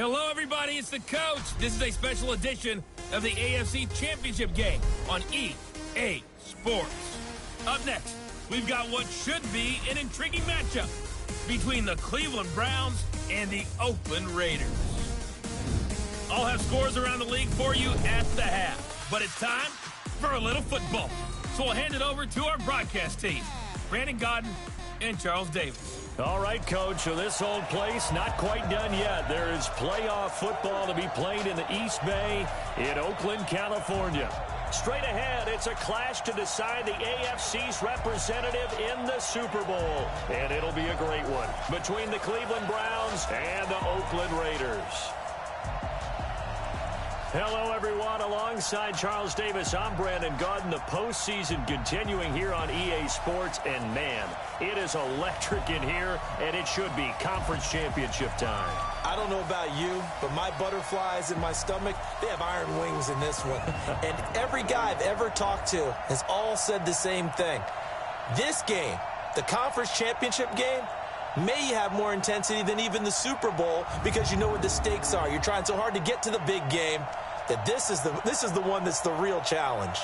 Hello, everybody. It's the coach. This is a special edition of the AFC Championship game on EA Sports. Up next, we've got what should be an intriguing matchup between the Cleveland Browns and the Oakland Raiders. I'll have scores around the league for you at the half, but it's time for a little football. So we'll hand it over to our broadcast team, Brandon Godden and Charles Davis. All right, Coach, so this old place not quite done yet. There is playoff football to be played in the East Bay in Oakland, California. Straight ahead, it's a clash to decide the AFC's representative in the Super Bowl. And it'll be a great one between the Cleveland Browns and the Oakland Raiders. Hello, everyone. Alongside Charles Davis, I'm Brandon Godden. The postseason continuing here on EA Sports. And, man, it is electric in here, and it should be conference championship time. I don't know about you, but my butterflies in my stomach, they have iron wings in this one. And every guy I've ever talked to has all said the same thing. This game, the conference championship game, may have more intensity than even the Super Bowl because you know what the stakes are. You're trying so hard to get to the big game that this is the one that's the real challenge.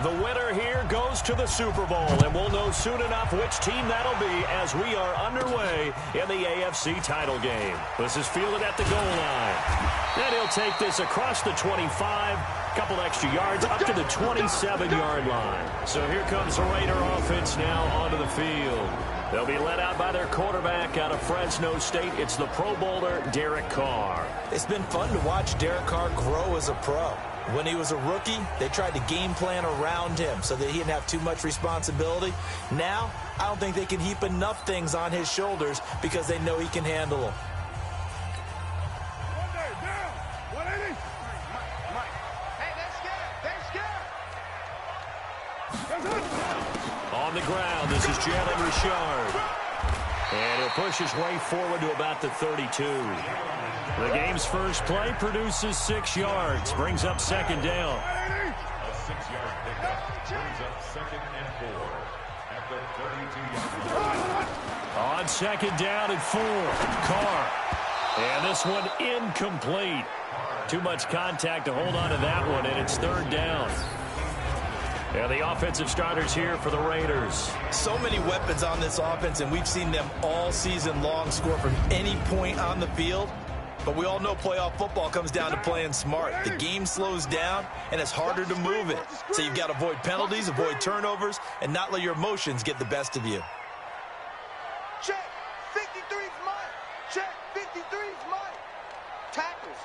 The winner here goes to the Super Bowl, and we'll know soon enough which team that'll be as we are underway in the AFC title game. This is fielded at the goal line. And he'll take this across the 25, couple extra yards, up to the 27-yard line. So here comes the Raider offense now onto the field. They'll be led out by their quarterback out of Fresno State. It's the Pro Bowler, Derek Carr. It's been fun to watch Derek Carr grow as a pro. When he was a rookie, they tried to game plan around him so that he didn't have too much responsibility. Now, I don't think they can heap enough things on his shoulders because they know he can handle them. On the ground, this is Jalen Richard. And he'll push his way forward to about the 32. The game's first play produces 6 yards, brings up second down. A 6-yard pickup brings up 2nd and 4 at the 32-yard line. On second down and 4, Carr. And this one incomplete. Too much contact to hold on to that one, and it's 3rd down. And the offensive starters here for the Raiders. So many weapons on this offense, and we've seen them all season long score from any point on the field. But we all know playoff football comes down to playing smart. The game slows down, and it's harder to move it. So you've got to avoid penalties, avoid turnovers, and not let your emotions get the best of you. Check. 53's mine. Check. 53's mine. Tackles.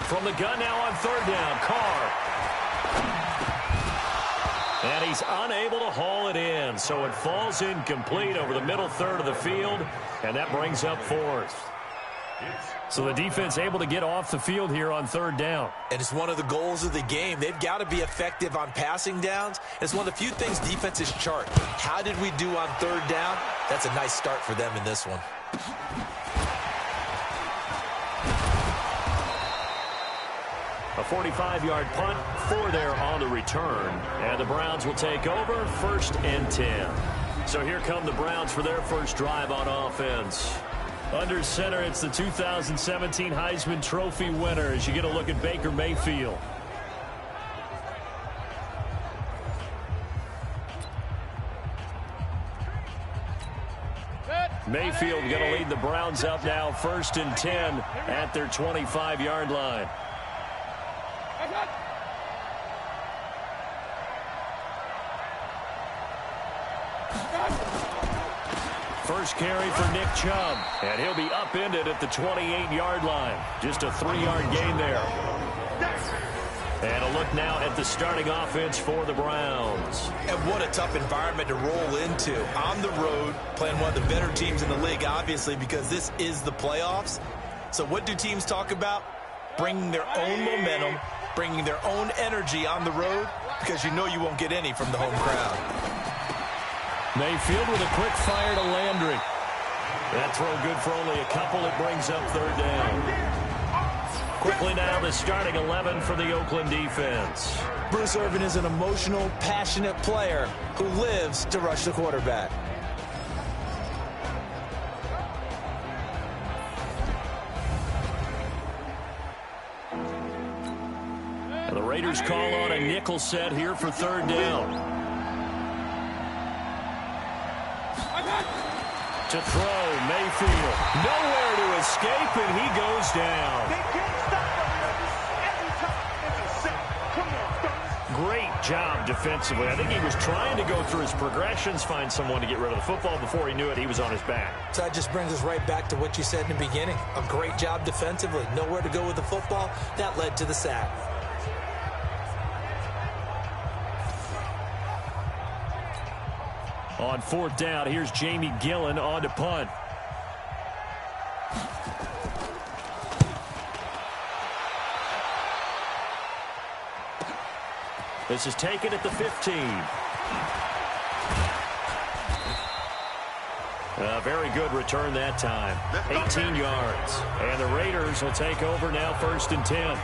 From the gun now on 3rd down, Carr. And he's unable to haul it in, so it falls incomplete over the middle third of the field, and that brings up 4th. So the defense able to get off the field here on 3rd down. And it's one of the goals of the game. They've got to be effective on passing downs. It's one of the few things defenses chart. How did we do on 3rd down? That's a nice start for them in this one. A 45-yard punt, 4 there on the return. And the Browns will take over 1st and 10. So here come the Browns for their first drive on offense. Under center, it's the 2017 Heisman Trophy winner as you get a look at Baker Mayfield. Mayfield going to lead the Browns up now 1st and 10 at their 25-yard line. First carry for Nick Chubb, and he'll be upended at the 28-yard line. Just a 3-yard gain there. And a look now at the starting offense for the Browns. And what a tough environment to roll into. On the road, playing one of the better teams in the league, obviously, because this is the playoffs. So what do teams talk about? Bringing their own momentum, bringing their own energy on the road, because you know you won't get any from the home crowd. Mayfield with a quick fire to Landry. That throw good for only a couple. It brings up 3rd down. Quickly now, the starting 11 for the Oakland defense. Bruce Irvin is an emotional, passionate player who lives to rush the quarterback. And the Raiders call on a nickel set here for third down. To throw, Mayfield. Nowhere to escape, and he goes down. They can't stop him. Every time it's a sack. Come on, fellas. Great job defensively. I think he was trying to go through his progressions, find someone to get rid of the football. Before he knew it, he was on his back. So that just brings us right back to what you said in the beginning. A great job defensively. Nowhere to go with the football. That led to the sack. On fourth down, here's Jamie Gillen on to punt. This is taken at the 15. A very good return that time. 18 yards. And the Raiders will take over now, 1st and 10.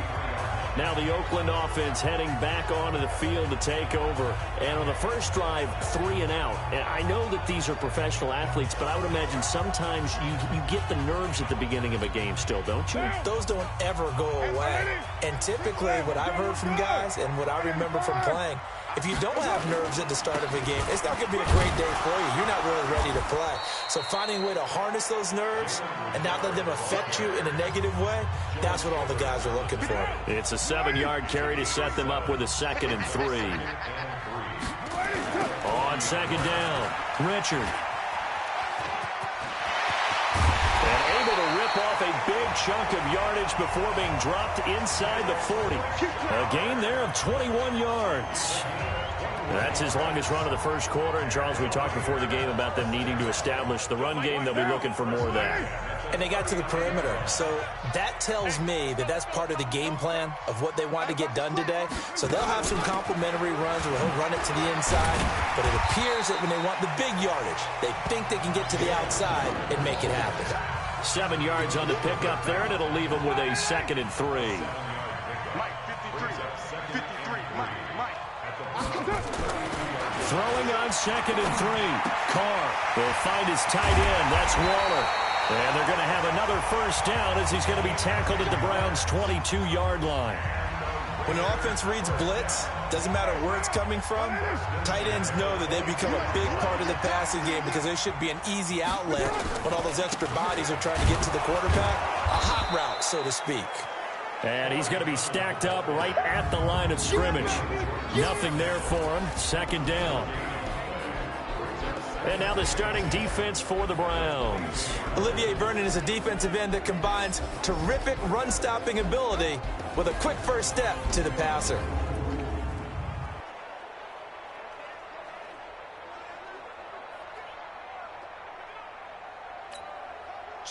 Now the Oakland offense heading back onto the field to take over. And on the first drive, 3 and out. And I know that these are professional athletes, but I would imagine sometimes you get the nerves at the beginning of a game still, don't you? Those don't ever go away. And typically what I've heard from guys and what I remember from playing, if you don't have nerves at the start of a game, it's not going to be a great day for you. You're not really ready to play. So finding a way to harness those nerves and not let them affect you in a negative way, that's what all the guys are looking for. It's a 7-yard carry to set them up with a 2nd and 3. On 2nd down, Richard. And able to rip off a big chunk of yardage before being dropped inside the 40. A gain there of 21 yards. That's his longest run of the first quarter. And, Charles, we talked before the game about them needing to establish the run game. They'll be looking for more of that. And they got to the perimeter. So that tells me that that's part of the game plan of what they want to get done today. So they'll have some complimentary runs where he'll run it to the inside. But it appears that when they want the big yardage, they think they can get to the outside and make it happen. 7 yards on the pickup there, and it'll leave them with a 2nd and 3. Mike, 53. 53, Mike. Throwing on 2nd and 3. Carr will find his tight end. That's Waller. And they're going to have another first down as he's going to be tackled at the Browns' 22-yard line. When an offense reads blitz, doesn't matter where it's coming from, tight ends know that they become a big part of the passing game because there should be an easy outlet when all those extra bodies are trying to get to the quarterback. A hot route, so to speak. And he's going to be stacked up right at the line of scrimmage. Nothing there for him. 2nd down. And now the starting defense for the Browns. Olivier Vernon is a defensive end that combines terrific run-stopping ability with a quick first step to the passer.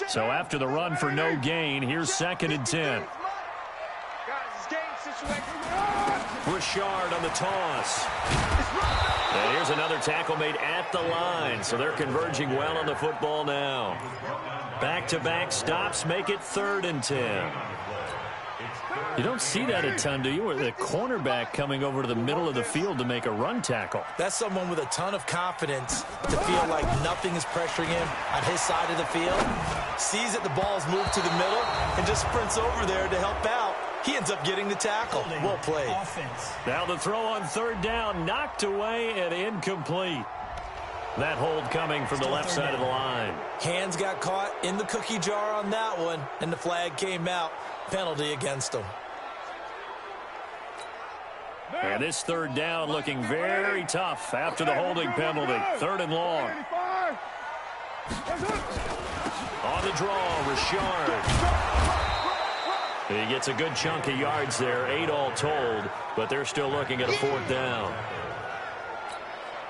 So after the run for no gain, here's 2nd and 10. Richard on the toss. And here's another tackle made at the line. So they're converging well on the football now. Back-to-back stops make it 3rd and 10. You don't see that a ton, do you? Or the cornerback coming over to the middle of the field to make a run tackle. That's someone with a ton of confidence to feel like nothing is pressuring him on his side of the field. Sees that the ball's moved to the middle and just sprints over there to help out. He ends up getting the tackle. Well played. Now the throw on 3rd down, knocked away and incomplete. That hold coming from the left side of the line. Hands got caught in the cookie jar on that one, and the flag came out. Penalty against him. And this 3rd down looking very tough after the holding penalty. 3rd and long. On the draw, Richard. He gets a good chunk of yards there, 8 all told, but they're still looking at a 4th down.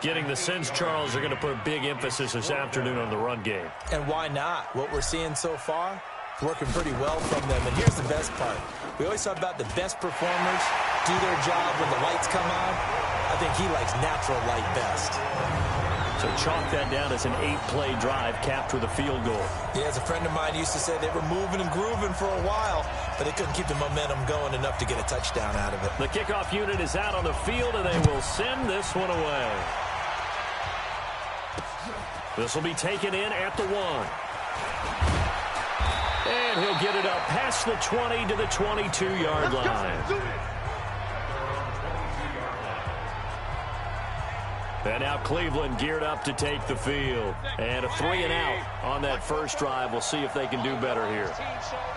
Getting the sense, Charles, they're going to put a big emphasis this afternoon on the run game. And why not? What we're seeing so far, working pretty well from them. And here's the best part. We always talk about the best performers do their job when the lights come on. I think he likes natural light best. So chalk that down as an 8-play drive capped with a field goal. Yeah, as a friend of mine used to say, they were moving and grooving for a while, but they couldn't keep the momentum going enough to get a touchdown out of it. The kickoff unit is out on the field, and they will send this one away. This will be taken in at the 1. And he'll get it up past the 20 to the 22-yard line. And now Cleveland geared up to take the field. And a 3-and-out on that first drive. We'll see if they can do better here.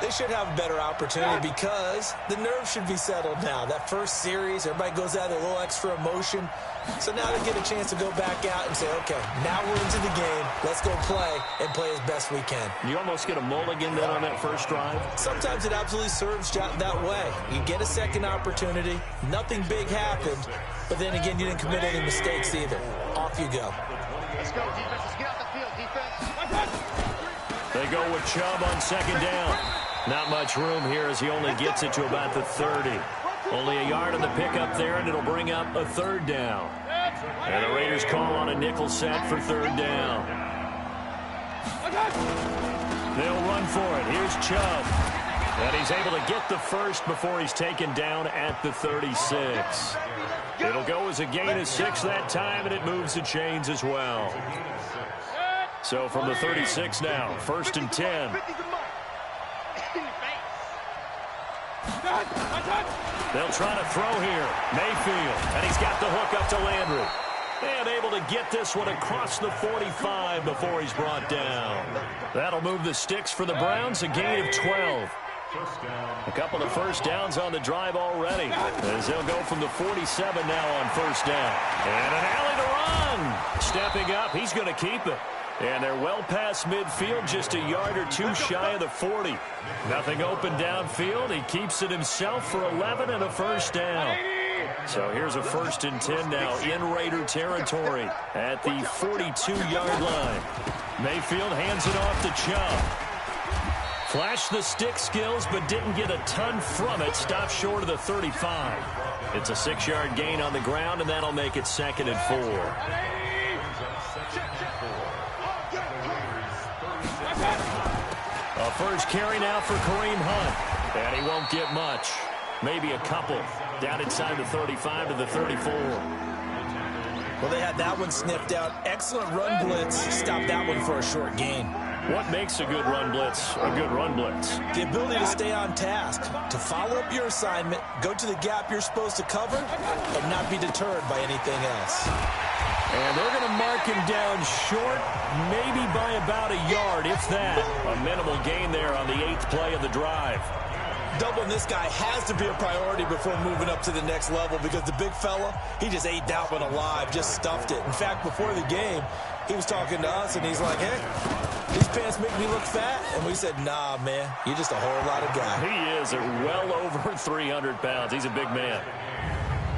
They should have a better opportunity because the nerves should be settled now. That first series, everybody goes out with a little extra emotion. So now they get a chance to go back out and say, okay, now we're into the game. Let's go play and play as best we can. You almost get a mulligan then on that first drive? Sometimes it absolutely serves that way. You get a second opportunity. Nothing big happened. But then again, you didn't commit any mistakes either. Off you go. Let's go, defense. Let's get out the field, defense. They go with Chubb on second down. Not much room here as he only gets it to about the 30. Only a yard on the pickup there, and it'll bring up a third down. And the Raiders call on a nickel set for third down. They'll run for it. Here's Chubb. And he's able to get the first before he's taken down at the 36. It'll go as a gain of 6 that time, and it moves the chains as well. So from the 36 now, 1st and 10. They'll try to throw here. Mayfield, and he's got the hook up to Landry. And able to get this one across the 45 before he's brought down. That'll move the sticks for the Browns, a gain of 12. A couple of first downs on the drive already, as they'll go from the 47 now on first down. And an alley to run. Stepping up, he's going to keep it. And they're well past midfield, just a yard or 2 shy of the 40. Nothing open downfield. He keeps it himself for 11 and a first down. So here's a 1st and 10 now in Raider territory at the 42-yard line. Mayfield hands it off to Chubb. Flashed the stick skills, but didn't get a ton from it. Stopped short of the 35. It's a 6-yard gain on the ground, and that'll make it 2nd and 4. A first carry now for Kareem Hunt. And he won't get much. Maybe a couple. Down inside the 35 to the 34. Well, they had that one sniffed out. Excellent run blitz. Stopped that one for a short gain. What makes a good run blitz a good run blitz? The ability to stay on task, to follow up your assignment, go to the gap you're supposed to cover, and not be deterred by anything else. And they're going to mark him down short, maybe by about a yard, if that. A minimal gain there on the 8th play of the drive. Doubling this guy has to be a priority before moving up to the next level because the big fella, he just ate that one alive, just stuffed it. In fact, before the game, he was talking to us, and he's like, hey, these pants make me look fat. And we said, nah, man, you're just a whole lot of guy. He is well over 300 pounds. He's a big man.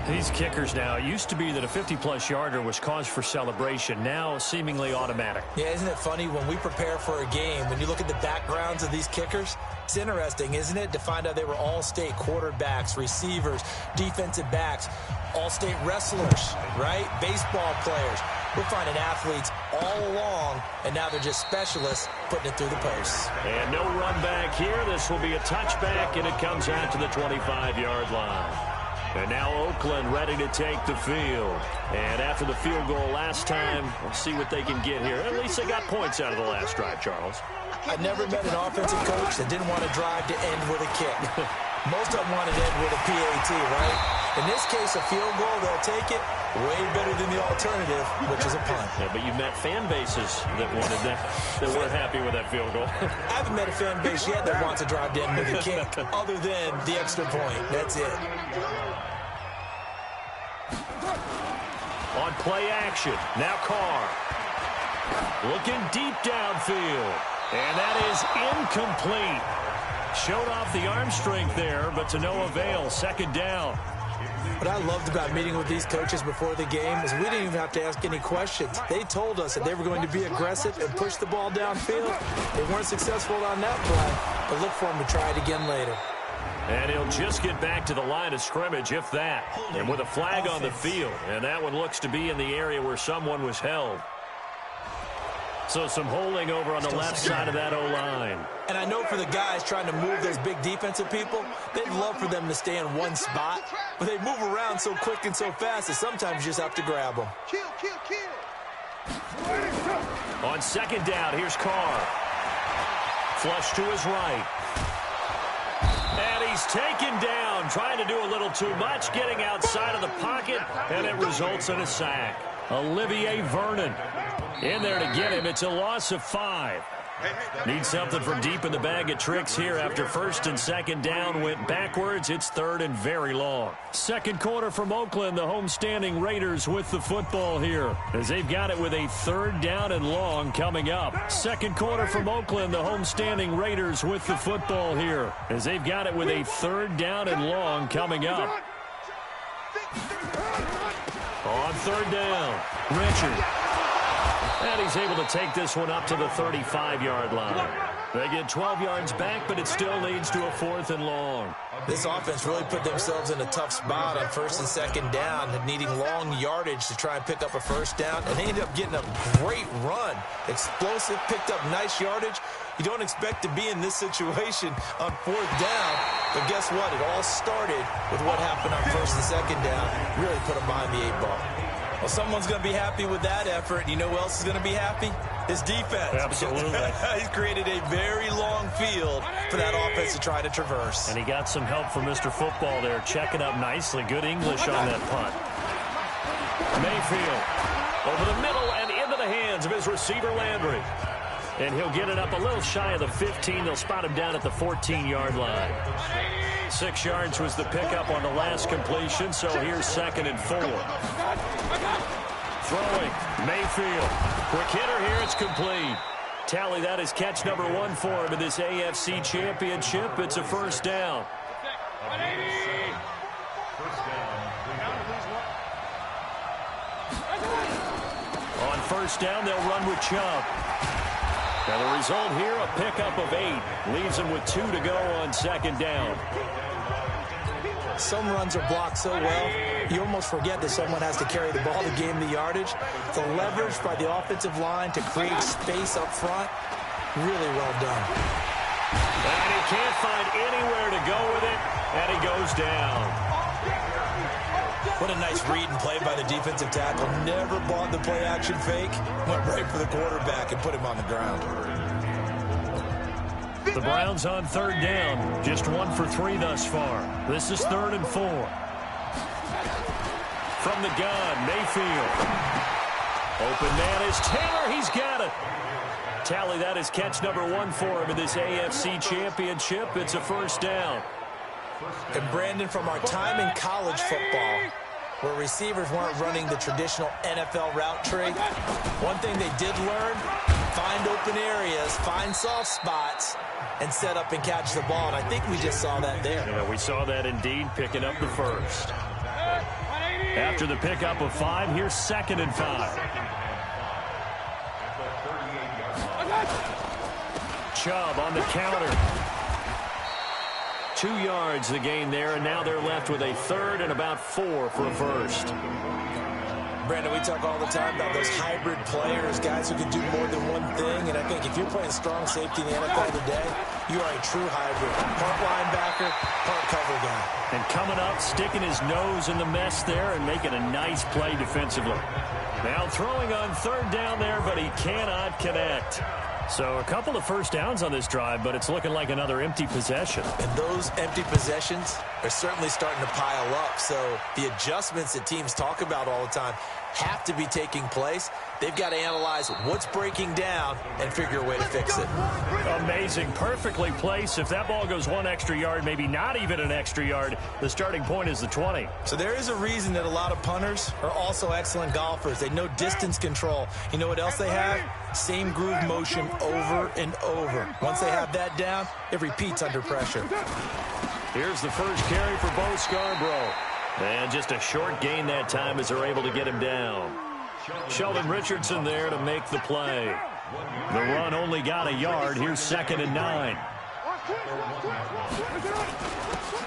These kickers now, it used to be that a 50-plus yarder was cause for celebration. Now, seemingly automatic. Yeah, isn't it funny when we prepare for a game, when you look at the backgrounds of these kickers, it's interesting, isn't it, to find out they were all-state quarterbacks, receivers, defensive backs, all-state wrestlers, right? Baseball players. We're finding athletes all along, and now they're just specialists putting it through the posts. And no run back here. This will be a touchback, and it comes out to the 25-yard line. And now Oakland ready to take the field. And after the field goal last time, we'll see what they can get here. At least they got points out of the last drive, Charles. I never met an offensive coach that didn't want to drive to end with a kick. Most of them wanted to end with a PAT, right? In this case, a field goal, they'll take it. Way better than the alternative, which is a punt. Yeah, but you've met fan bases that wanted that weren't happy with that field goal. I haven't met a fan base yet that wants to drive to end with a kick, other than the extra point. That's it. On play action, now Carr. Looking deep downfield. And that is incomplete. Showed off the arm strength there, but to no avail. 2nd down. What I loved about meeting with these coaches before the game is we didn't even have to ask any questions. They told us that they were going to be aggressive and push the ball downfield. They weren't successful on that play, but look for them to try it again later. And he'll just get back to the line of scrimmage, if that. And with a flag on the field. And that one looks to be in the area where someone was held. So some holding over on the left side of that O-line. And I know for the guys trying to move those big defensive people, they'd love for them to stay in one spot, but they move around so quick and so fast that sometimes you just have to grab them. Kill. On second down, here's Carr. Flush to his right. And he's taken down, trying to do a little too much, getting outside of the pocket, and it results in a sack. Olivier Vernon in there to get him. It's a loss of 5. Need something from deep in the bag of tricks here after first and second down went backwards. It's third and very long. Second quarter from Oakland, the homestanding Raiders with the football here as they've got it with a third down and long coming up. Second quarter from Oakland, the homestanding Raiders with the football here as they've got it with a third down and long coming up. On third down, Richard. And he's able to take this one up to the 35-yard line. They get 12 yards back, but it still leads to a fourth and long. This offense really put themselves in a tough spot on first and second down, needing long yardage to try and pick up a first down, and they ended up getting a great run. Explosive, picked up nice yardage. You don't expect to be in this situation on fourth down, but guess what? It all started with what happened on first and second down. Really put them behind the 8-ball. Well, someone's going to be happy with that effort. And you know who else is going to be happy? His defense. Absolutely. He's created a very long field for that offense to try to traverse. And he got some help from Mr. Football there, checking up nicely. Good English on that punt. Mayfield over the middle and into the hands of his receiver, Landry. And he'll get it up a little shy of the 15. They'll spot him down at the 14-yard line. 6 yards was the pickup on the last completion, so here's second and 4. Throwing, Mayfield. Quick hitter here, it's complete. Tally that is catch number 1 for him in this AFC Championship. It's a first down. On first down, they'll run with Chubb. Now the result here, a pickup of 8. Leaves him with 2 to go on second down. Some runs are blocked so well, you almost forget that someone has to carry the ball to gain the yardage. The leverage by the offensive line to create space up front, really well done. And he can't find anywhere to go with it, and he goes down. What a nice read and play by the defensive tackle. Never bought the play-action fake. Went right for the quarterback and put him on the ground. The Browns on third down. Just 1 for 3 thus far. This is third and 4. From the gun, Mayfield. Open man is Taylor. He's got it. Tally that is catch number 1 for him in this AFC Championship. It's a first down. And Brandon, from our time in college football, where receivers weren't running the traditional NFL route tree, one thing they did learn, find open areas, find soft spots, and set up and catch the ball. And I think we just saw that there. Yeah, we saw that indeed, picking up the first. After the pickup of 5, here's second and 5. Chubb on the counter. 2 yards the gain there, and now they're left with a third and about 4 for a first. Brandon, we talk all the time about those hybrid players, guys who can do more than one thing. And I think if you're playing strong safety in the NFL today, you are a true hybrid. Part linebacker, part cover guy. And coming up, sticking his nose in the mess there and making a nice play defensively. Now throwing on third down there, but he cannot connect. So a couple of first downs on this drive, but it's looking like another empty possession. And those empty possessions are certainly starting to pile up. So the adjustments that teams talk about all the time have to be taking place. They've got to analyze what's breaking down and figure a way to fix it. Amazing. Perfectly placed. If that ball goes 1 extra yard, maybe not even an extra yard, the starting point is the 20. So there is a reason that a lot of punters are also excellent golfers. They know distance control. You know what else they have? Same groove motion over and over. Once they have that down, it repeats under pressure. Here's the first carry for Bo Scarborough. And just a short gain that time as they're able to get him down. Sheldon Richardson there to make the play. The run only got a yard. Here's second and 9.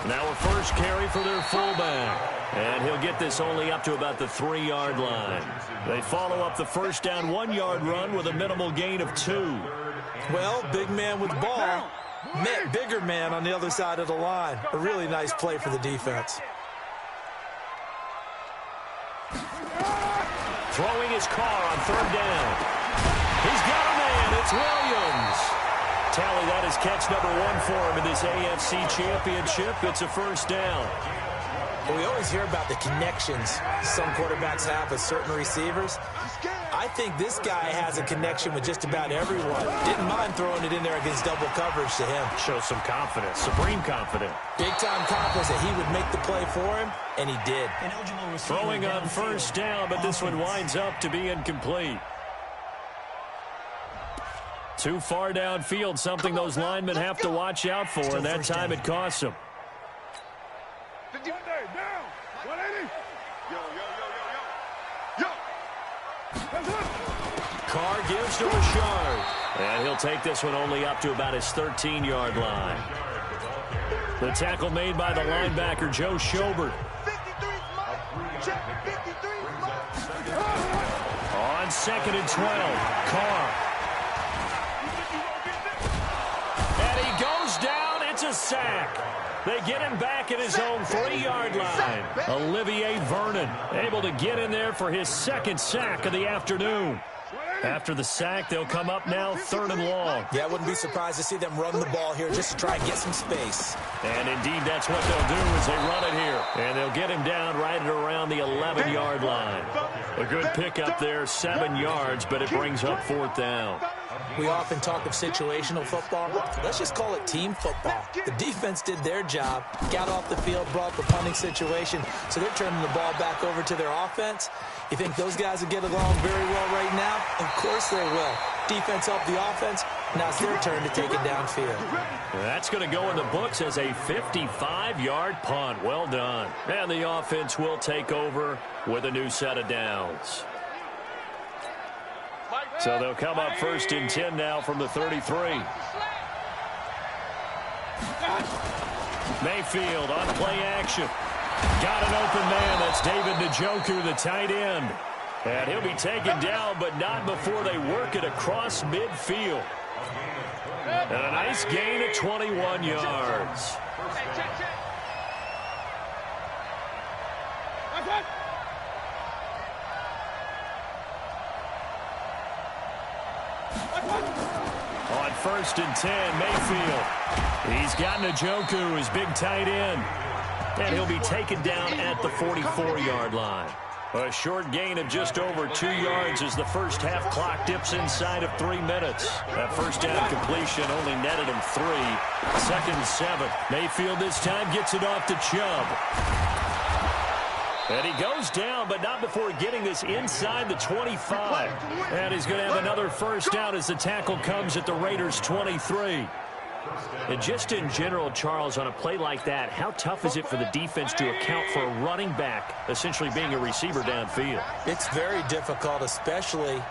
Now a first carry for their fullback. And he'll get this only up to about the 3-yard line. They follow up the first down 1-yard run with a minimal gain of 2. Well, big man with ball met bigger man on the other side of the line. A really nice play for the defense. Throwing his car on 3rd down. He's got a man. It's Williams. Tally, that is catch number 1 for him in this AFC Championship. It's a first down. Well, we always hear about the connections some quarterbacks have with certain receivers. I think this guy has a connection with just about everyone. Didn't mind throwing it in there against double coverage to him. Shows some confidence, supreme confidence. Big-time confidence that he would make the play for him, and he did. Throwing on first down, but this one winds up to be incomplete. Too far downfield, something those linemen have to watch out for, and that time it costs them. Carr gives to Richard. And he'll take this one only up to about his 13-yard line. The tackle made by the linebacker, Joe Schobert. On 2nd and 12, Carr. And he goes down. It's a sack. They get him back at his own 3-yard line. Olivier Vernon able to get in there for his 2nd sack of the afternoon. After the sack, they'll come up now 3rd and long. Yeah, I wouldn't be surprised to see them run the ball here just to try and get some space. And indeed, that's what they'll do as they run it here. And they'll get him down right at around the 11-yard line. A good pickup there, 7 yards, but it brings up 4th down. We often talk of situational football. Let's just call it team football. The defense did their job, got off the field, brought the punting situation, so they're turning the ball back over to their offense. You think those guys will get along very well right now? Of course they will. Defense helped the offense. Now it's their turn to take it downfield. That's going to go in the books as a 55-yard punt. Well done. And the offense will take over with a new set of downs. So they'll come up 1st and 10 now from the 33. Mayfield on play action. Got an open man. That's David Njoku, the tight end. And he'll be taken down, but not before they work it across midfield. And a nice gain of 21 yards. On 1st and 10, Mayfield. He's got Njoku, his big tight end. And he'll be taken down at the 44-yard line. A short gain of just over 2 yards as the first half clock dips inside of 3 minutes. That first down completion only netted him 3. 2nd and 7. Mayfield this time gets it off to Chubb. And he goes down, but not before getting this inside the 25. And he's going to have another first down as the tackle comes at the Raiders' 23. And just in general, Charles, on a play like that, how tough is it for the defense to account for a running back essentially being a receiver downfield? It's very difficult, especially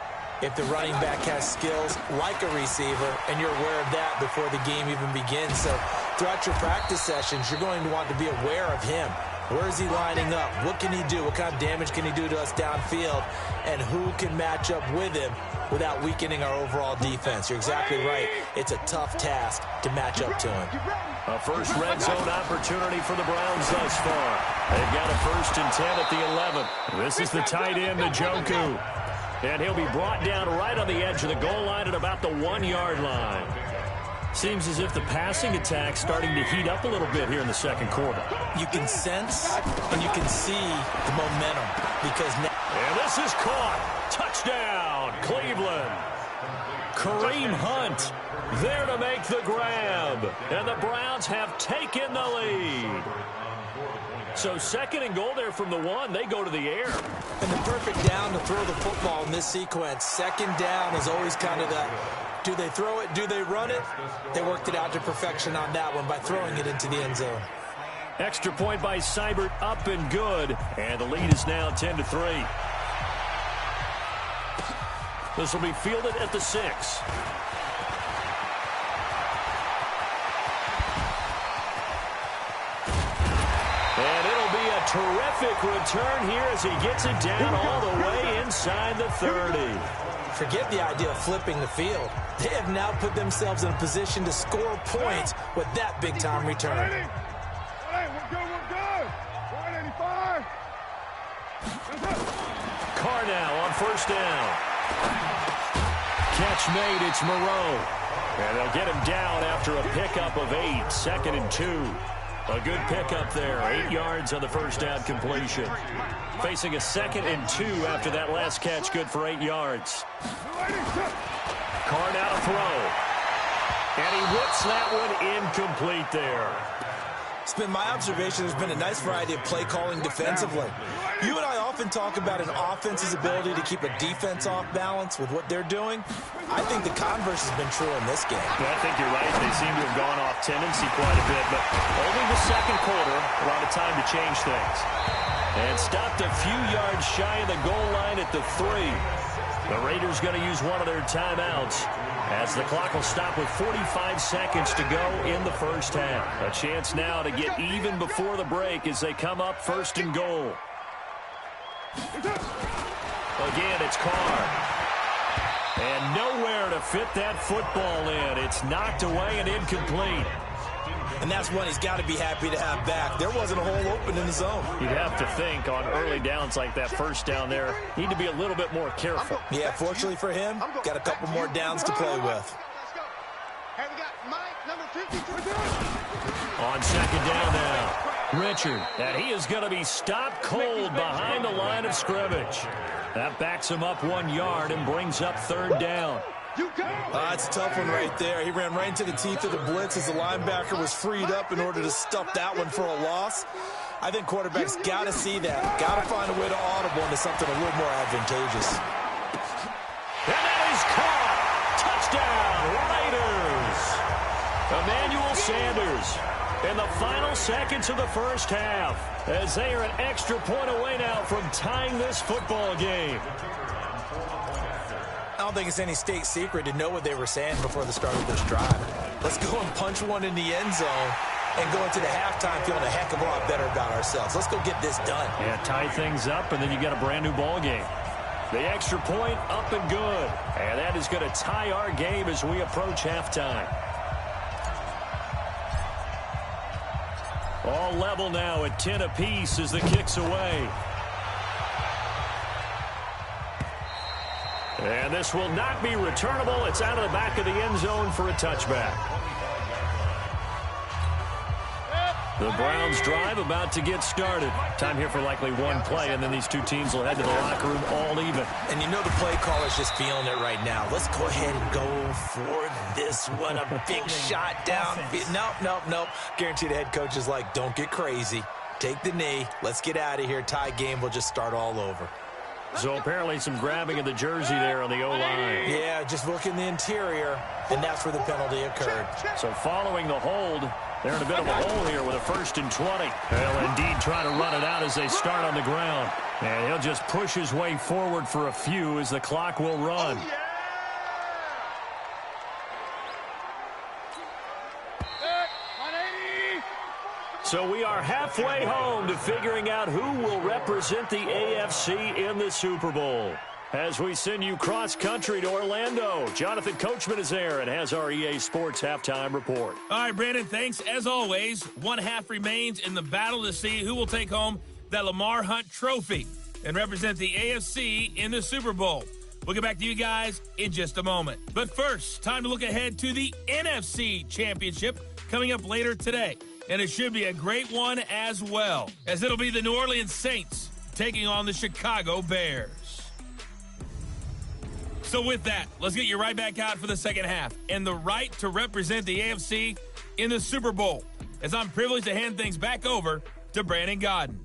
if the running back has skills like a receiver, and you're aware of that before the game even begins. So throughout your practice sessions, you're going to want to be aware of him. Where is he lining up? What can he do? What kind of damage can he do to us downfield? And who can match up with him without weakening our overall defense? You're exactly right. It's a tough task to match up to him. A first red zone opportunity for the Browns thus far. They've got a 1st and 10 at the 11. This is the tight end, Njoku. And he'll be brought down right on the edge of the goal line at about the 1-yard line. Seems as if the passing attack's starting to heat up a little bit here in the 2nd quarter. You can sense and you can see the momentum because now. And this is caught. Touchdown, Cleveland. Kareem Hunt there to make the grab. And the Browns have taken the lead. So 2nd and goal there from the 1. They go to the air. And the perfect down to throw the football in this sequence. 2nd down is always kind of that. Do they throw it? Do they run it? They worked it out to perfection on that one by throwing it into the end zone. Extra point by Seibert, up and good. And the lead is now 10-3. This will be fielded at the 6. terrific return here as he gets it down all the way inside the 30. Forget the idea of flipping the field. They have now put themselves in a position to score points with that big-time return. We're good. 185. Carr now on first down. Catch made, it's Moreau. And they'll get him down after a pickup of 8, 2nd and 2. A good pickup there, 8 yards on the first down completion. Facing a 2nd and 2 after that last catch, good for 8 yards. Carr now to throw. And he whips that one incomplete there. It's been my observation there's been a nice variety of play calling defensively. You and I often talk about an offense's ability to keep a defense off balance with what they're doing. I think the converse has been true in this game. Well, I think you're right. They seem to have gone off tendency quite a bit, but only the second quarter, a lot of time to change things. And stopped a few yards shy of the goal line at the 3. The Raiders going to use one of their timeouts as the clock will stop with 45 seconds to go in the first half. A chance now to get even before the break as they come up 1st and goal. Again, it's Carr. And nowhere to fit that football in. It's knocked away and incomplete. And that's one he's got to be happy to have back. There wasn't a hole open in the zone. You'd have to think on early downs like that first down there, need to be a little bit more careful. Yeah, fortunately for him, got a couple more downs to play with. On 2nd down now, Richard. And he is going to be stopped cold behind the line of scrimmage. That backs him up 1 yard and brings up 3rd down. It's a tough one right there. He ran right into the teeth of the blitz as the linebacker was freed up in order to stuff that one for a loss. I think quarterbacks got to see that. Got to find a way to audible into something a little more advantageous. And that is caught. Touchdown, Raiders. Emmanuel Sanders in the final seconds of the first half as they are an extra point away now from tying this football game. I don't think it's any state secret to know what they were saying before the start of this drive. Let's go and punch one in the end zone and go into the halftime feeling a heck of a lot better about ourselves. Let's go get this done. Yeah, tie things up, and then you get a brand new ball game. The extra point up and good. And that is going to tie our game as we approach halftime. All level now at 10 apiece as the kick's away. And this will not be returnable. It's out of the back of the end zone for a touchback. The Browns drive about to get started. Time here for likely one play, and then these two teams will head to the locker room all even. And you know the play caller's just feeling it right now. Let's go ahead and go for this one. A big shot down. Nope. Guarantee the head coach is like, don't get crazy. Take the knee. Let's get out of here. Tie game will just start all over. So apparently some grabbing of the jersey there on the O-line. Yeah, just look in the interior, and that's where the penalty occurred. So following the hold, they're in a bit of a hole here with a 1st and 20. They'll indeed try to run it out as they start on the ground. And he'll just push his way forward for a few as the clock will run. So we are halfway home to figuring out who will represent the AFC in the Super Bowl. As we send you cross-country to Orlando, Jonathan Coachman is there and has our EA Sports halftime report. All right, Brandon, thanks. As always, one half remains in the battle to see who will take home that Lamar Hunt trophy and represent the AFC in the Super Bowl. We'll get back to you guys in just a moment. But first, time to look ahead to the NFC Championship coming up later today. And it should be a great one as well, as it'll be the New Orleans Saints taking on the Chicago Bears. So with that, let's get you right back out for the second half and the right to represent the AFC in the Super Bowl, as I'm privileged to hand things back over to Brandon Godden.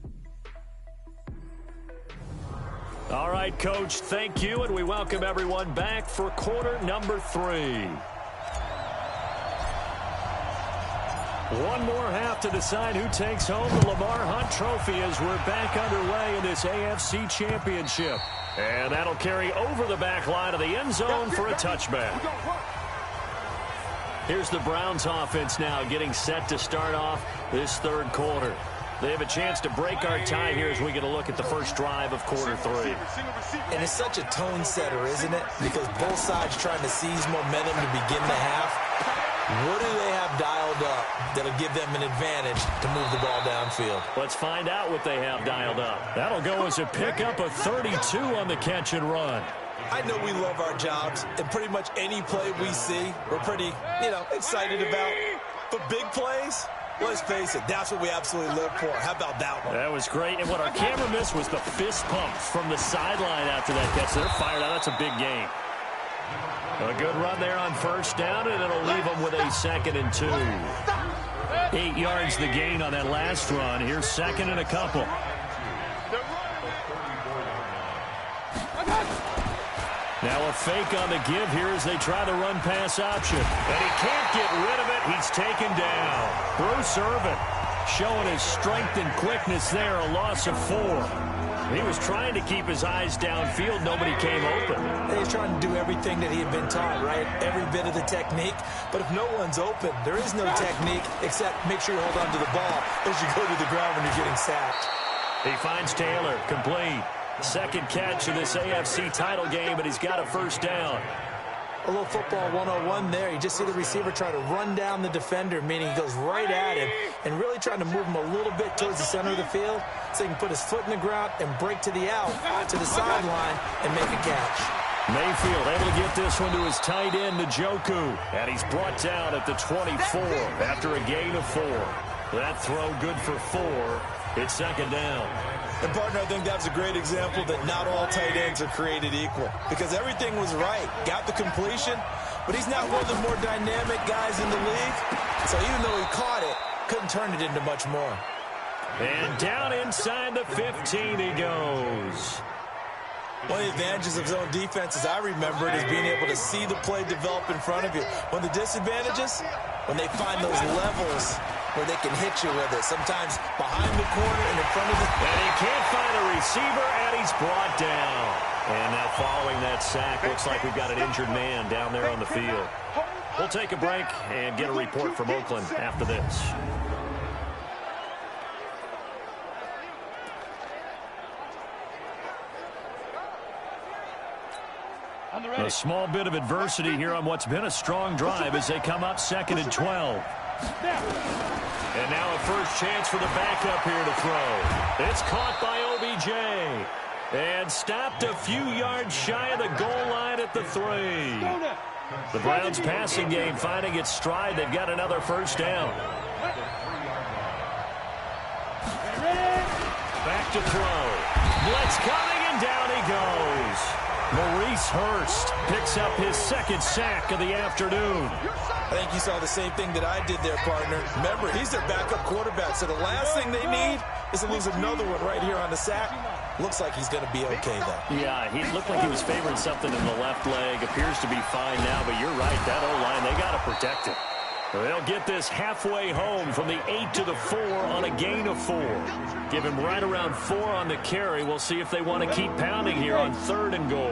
All right, Coach, thank you, and we welcome everyone back for quarter number 3. One more half to decide who takes home the Lamar Hunt trophy as we're back underway in this AFC Championship. And that'll carry over the back line of the end zone for a touchback. Here's the Browns offense now getting set to start off this third quarter. They have a chance to break our tie here as we get a look at the first drive of quarter 3. And it's such a tone setter, isn't it? Because both sides trying to seize momentum to begin the half. What do they have dialed up that'll give them an advantage to move the ball downfield? Let's find out what they have dialed up. That'll go as a pickup of 32 on the catch and run. I know we love our jobs, and pretty much any play we see, we're pretty, excited about. But big plays, let's face it, that's what we absolutely live for. How about that one? That was great, and what our camera missed was the fist pumps from the sideline after that catch. They're fired out. That's a big game. A good run there on first down, and it'll leave them with a 2nd and 2. 8 yards the gain on that last run. Here's 2nd and a couple. Now a fake on the give here as they try the run-pass option. And he can't get rid of it. He's taken down. Bruce Irvin showing his strength and quickness there, a loss of 4. He was trying to keep his eyes downfield. Nobody came open. He's trying to do everything that he had been taught, right? Every bit of the technique. But if no one's open, there is no technique except make sure you hold on to the ball as you go to the ground when you're getting sacked. He finds Taylor, complete. 2nd catch of this AFC title game, but he's got a first down. A little football 101 there. You just see the receiver try to run down the defender, meaning he goes right at him and really trying to move him a little bit towards the center of the field so he can put his foot in the ground and break to the out, to the sideline, and make a catch. Mayfield able to get this one to his tight end, Njoku. And he's brought down at the 24 after a gain of 4. That throw good for 4. It's 2nd down. And, partner, I think that's a great example that not all tight ends are created equal because everything was right. Got the completion, but he's not one of the more dynamic guys in the league. So even though he caught it, couldn't turn it into much more. And down inside the 15 he goes. One of the advantages of zone defense, as I remember it, is being able to see the play develop in front of you. One of the disadvantages, when they find those levels where they can hit you with it, sometimes behind the corner and in front of the... And he can't find a receiver, and he's brought down. And now following that sack, looks like we've got an injured man down there on the field. We'll take a break and get a report from Oakland after this. A small bit of adversity here on what's been a strong drive as they come up 2nd and 12. And now a first chance for the backup here to throw. It's caught by OBJ. And stopped a few yards shy of the goal line at the 3. The Browns passing game finding its stride. They've got another first down. Back to throw. Blitz coming, and down he goes. Maurice Hurst picks up his 2nd sack of the afternoon. I think you saw the same thing that I did there, partner. Remember, he's their backup quarterback, so the last thing they need is to lose another one right here on the sack. Looks like he's going to be okay, though. Yeah, he looked like he was favoring something in the left leg. Appears to be fine now, but you're right, that O-line, they got to protect it. They'll get this halfway home from the 8 to the 4 on a gain of 4. Give him right around 4 on the carry. We'll see if they want to keep pounding here on 3rd and goal.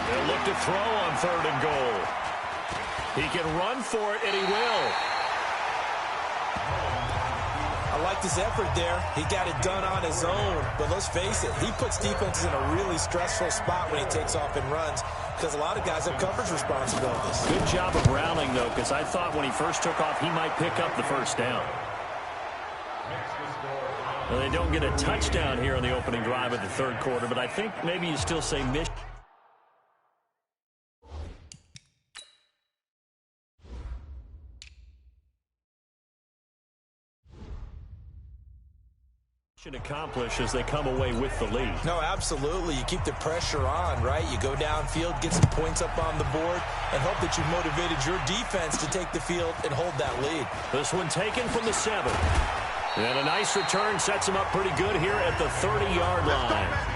They'll look to throw on 3rd and goal. He can run for it, and he will. I liked his effort there. He got it done on his own. But let's face it, he puts defenses in a really stressful spot when he takes off and runs because a lot of guys have coverage responsibilities. Good job of rounding, though, because I thought when he first took off, he might pick up the first down. Well, they don't get a touchdown here on the opening drive of the 3rd quarter, but I think maybe you still say mission. Accomplished as they come away with the lead. No, absolutely. You keep the pressure on, right? You go downfield, get some points up on the board, and hope that you've motivated your defense to take the field and hold that lead. This one taken from the 7. And a nice return sets him up pretty good here at the 30-yard line.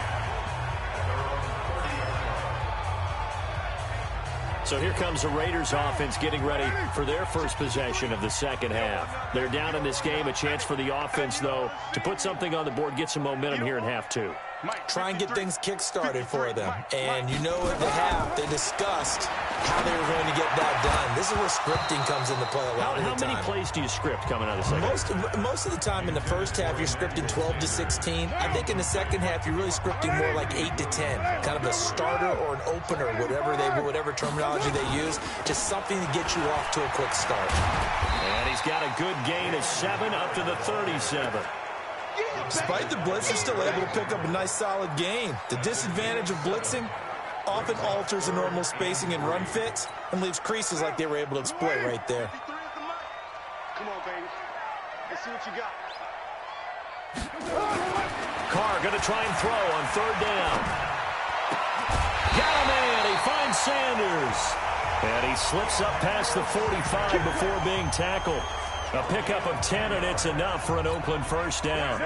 So here comes the Raiders offense getting ready for their first possession of the 2nd half. They're down in this game. A chance for the offense, though, to put something on the board, get some momentum here in half 2. try and get things kick-started for them. And you know at the half, they discussed how they were going to get that done. This is where scripting comes into play a lot of the time. How many plays do you script coming out of the second? Most of the time in the first half, you're scripting 12 to 16. I think in the second half, you're really scripting more like 8 to 10. Kind of a starter or an opener, whatever terminology they use. Just something to get you off to a quick start. And he's got a good gain of 7 up to the 37. Despite the blitz, they're still able to pick up a nice solid gain. The disadvantage of blitzing often alters the normal spacing and run fits and leaves creases like they were able to exploit right there. Come on, baby. Let's see what you got. Carr going to try and throw on third down. Got a man. He finds Sanders. And he slips up past the 45 before being tackled. A pickup of 10, and it's enough for an Oakland first down.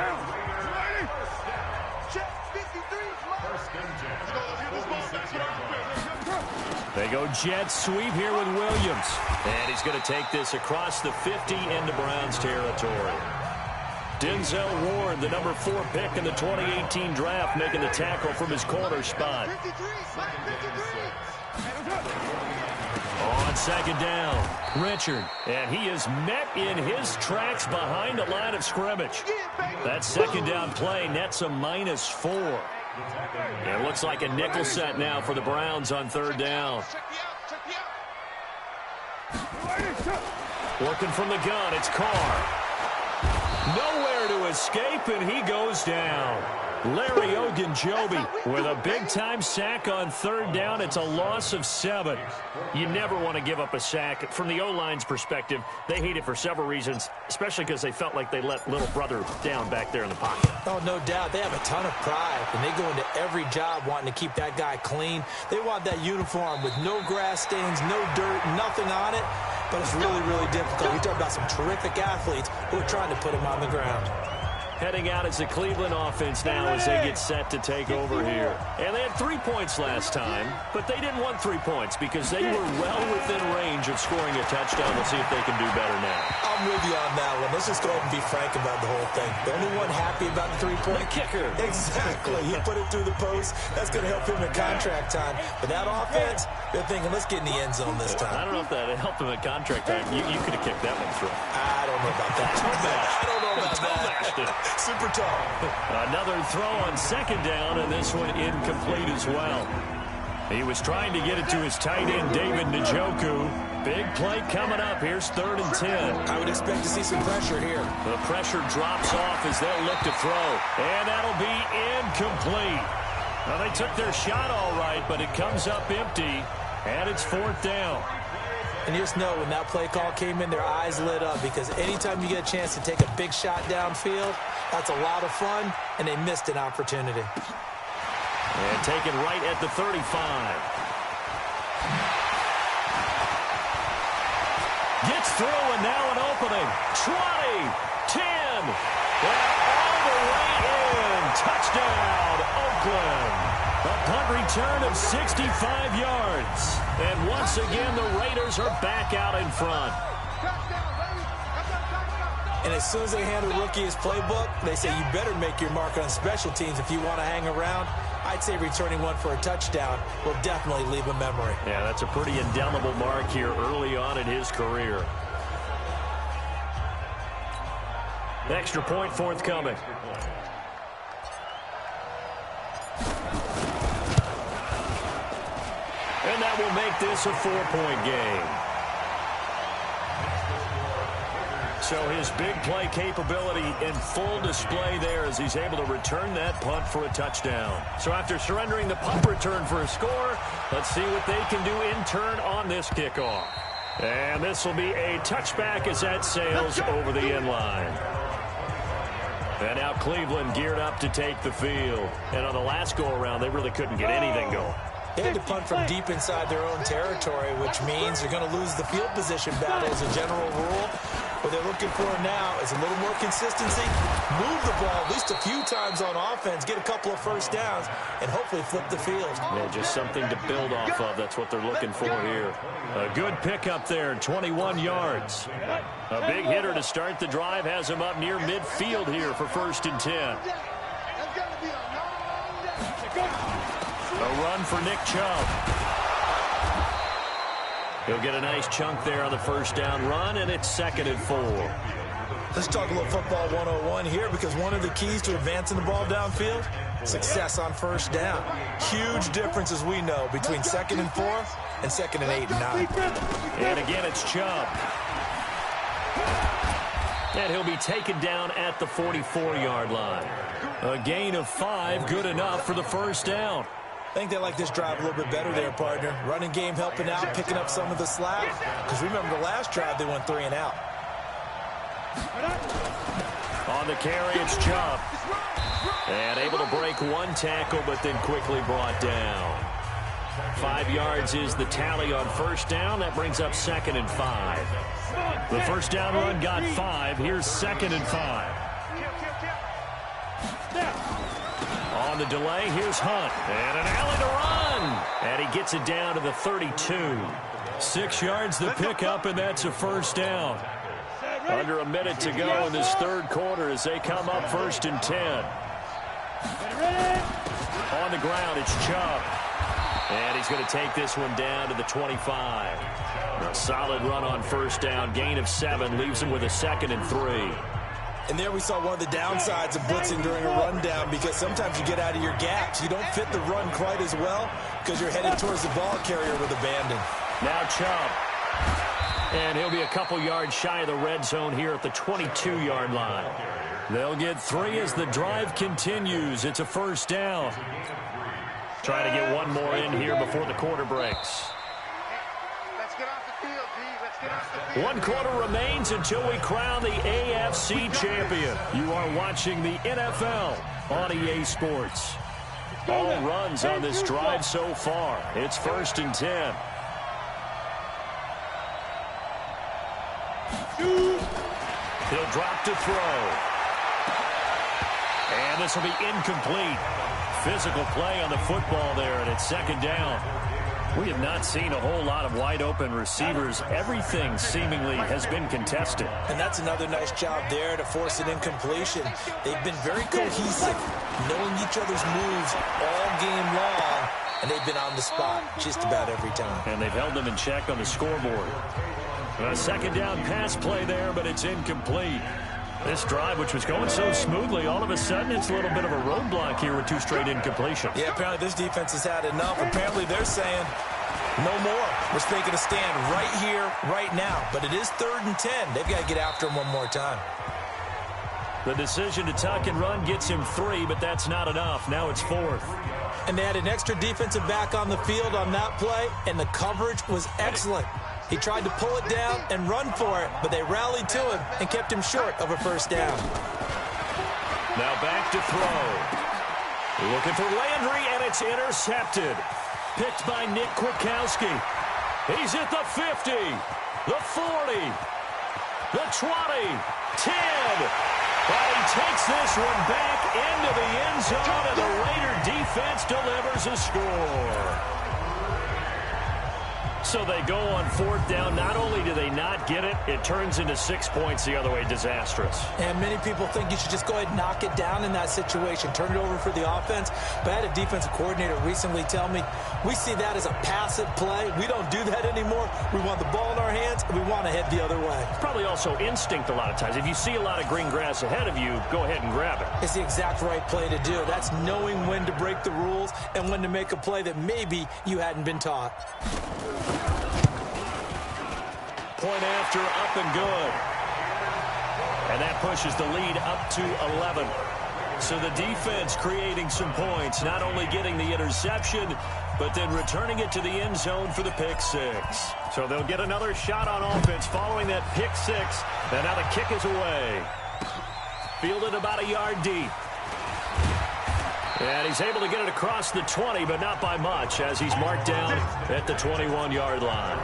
They go jet sweep here with Williams. And he's going to take this across the 50 into Browns territory. Denzel Ward, the number 4 pick in the 2018 draft, making the tackle from his corner spot. On second down, Richard, and he is met in his tracks behind the line of scrimmage. That second down play nets a -4. And it looks like a nickel set now for the Browns on third down. Working from the gun, it's Carr. Nowhere to escape, and he goes down. Larry Ogunjobi with a big-time sack on third down. It's a loss of 7. You never want to give up a sack. From the O-line's perspective, they hate it for several reasons, especially because they felt like they let little brother down back there in the pocket. Oh, no doubt. They have a ton of pride, and they go into every job wanting to keep that guy clean. They want that uniform with no grass stains, no dirt, nothing on it. But it's really, really difficult. We talk about some terrific athletes who are trying to put him on the ground. Heading out is the Cleveland offense now as they get set to take over here. And they had 3 points last time, but they didn't want 3 points because they were well within range of scoring a touchdown. We'll see if they can do better now. I'm with you on that one. Let's just go ahead and be frank about the whole thing. The only one happy about the 3-point kicker. Exactly. He put it through the post. That's going to help him in contract time. But that offense, they're thinking, let's get in the end zone this time. I don't know if that helped him at contract time. You could have kicked that one through. I don't know about that. I don't know about that. Super tall. Another throw on second down, and this one incomplete as well. He was trying to get it to his tight end, David Njoku. Big play coming up. Here's 3rd and 10. I would expect to see some pressure here. The pressure drops off as they'll look to throw, and that'll be incomplete. Well, they took their shot all right, but it comes up empty, and it's 4th down. And you just know when that play call came in, their eyes lit up because anytime you get a chance to take a big shot downfield, that's a lot of fun, and they missed an opportunity. And taken right at the 35. Gets through, and now an opening. 20, 10, and all the way in. Touchdown, Oakland. A punt return of 65 yards. And once again, the Raiders are back out in front. And as soon as they hand a rookie his playbook, they say you better make your mark on special teams if you want to hang around. I'd say returning one for a touchdown will definitely leave a memory. Yeah, that's a pretty indelible mark here early on in his career. Extra point forthcoming. And that will make this a 4-point game. So his big play capability in full display there as he's able to return that punt for a touchdown. So after surrendering the punt return for a score, let's see what they can do in turn on this kickoff. And this will be a touchback as that sails over the end line. And now Cleveland geared up to take the field. And on the last go-around, they really couldn't get anything going. They had to punt from deep inside their own territory, which means they're going to lose the field position battle as a general rule. What they're looking for now is a little more consistency, move the ball at least a few times on offense, get a couple of first downs, and hopefully flip the field. Yeah, just something to build off of. That's what they're looking for here. A good pickup there, 21 yards. A big hitter to start the drive has him up near midfield here for 1st and 10. run for Nick Chubb. He'll get a nice chunk there on the first down run, and it's 2nd and 4. Let's talk a little football 101 here, because one of the keys to advancing the ball downfield, success on first down. Huge difference, as we know, between 2nd and 4 and 2nd and 8 and 9. And again, it's Chubb. And he'll be taken down at the 44-yard line. A gain of 5, good enough for the first down. I think they like this drive a little bit better there, partner. Running game helping out, picking up some of the slack. Because remember the last drive, they went 3 and out. On the carry, it's Chubb. And able to break one tackle, but then quickly brought down. 5 yards is the tally on first down. That brings up 2nd and 5. The first down run got 5. Here's 2nd and 5. On the delay, here's Hunt. And an alley to run. And he gets it down to the 32. 6 yards the pickup, and that's a first down. Under a minute to go in this third quarter as they come up 1st and 10. On the ground, it's Chubb. And he's going to take this one down to the 25. A solid run on first down. Gain of 7 leaves him with a 2nd and 3. And there we saw one of the downsides of blitzing during a rundown, because sometimes you get out of your gaps. You don't fit the run quite as well because you're headed towards the ball carrier with abandon. Now Chubb. And he'll be a couple yards shy of the red zone here at the 22-yard line. They'll get 3 as the drive continues. It's a first down. Trying to get one more in here before the quarter breaks. Let's get off the field, D. Let's get off the field. 1 quarter remains until we crown the AFC champion. You are watching the NFL on EA Sports. All runs on this drive so far. It's 1st and 10. He'll drop to throw. And this will be incomplete. Physical play on the football there, and it's 2nd down. We have not seen a whole lot of wide-open receivers. Everything seemingly has been contested. And that's another nice job there to force an incompletion. They've been very cohesive, knowing each other's moves all game long, and they've been on the spot just about every time. And they've held them in check on the scoreboard. A 2nd down pass play there, but it's incomplete. This drive, which was going so smoothly, all of a sudden it's a little bit of a roadblock here with 2 straight incompletions. Yeah, apparently this defense has had enough. Apparently they're saying, no more. We're taking a stand right here, right now. But it is 3rd and 10. They've got to get after him one more time. The decision to tuck and run gets him 3, but that's not enough. Now it's 4th. And they had an extra defensive back on the field on that play, and the coverage was excellent. He tried to pull it down and run for it, but they rallied to him and kept him short of a first down. Now back to throw. Looking for Landry, and it's intercepted. Picked by Nick Kwiatkowski. He's at the 50, the 40, the 20, 10. But he takes this one back into the end zone, and the Raider defense delivers a score. So they go on 4th down. Not only do they not get it, it turns into 6 points the other way. Disastrous. And many people think you should just go ahead and knock it down in that situation. Turn it over for the offense. But I had a defensive coordinator recently tell me, we see that as a passive play. We don't do that anymore. We want the ball in our hands, and we want to head the other way. Probably also instinct a lot of times. If you see a lot of green grass ahead of you, go ahead and grab it. It's the exact right play to do. That's knowing when to break the rules and when to make a play that maybe you hadn't been taught. Point after, up and good. And that pushes the lead up to 11. So the defense creating some points, not only getting the interception, but then returning it to the end zone for the pick 6. So they'll get another shot on offense following that pick 6. And now the kick is away. Fielded about a yard deep. And he's able to get it across the 20, but not by much, as he's marked down at the 21-yard line.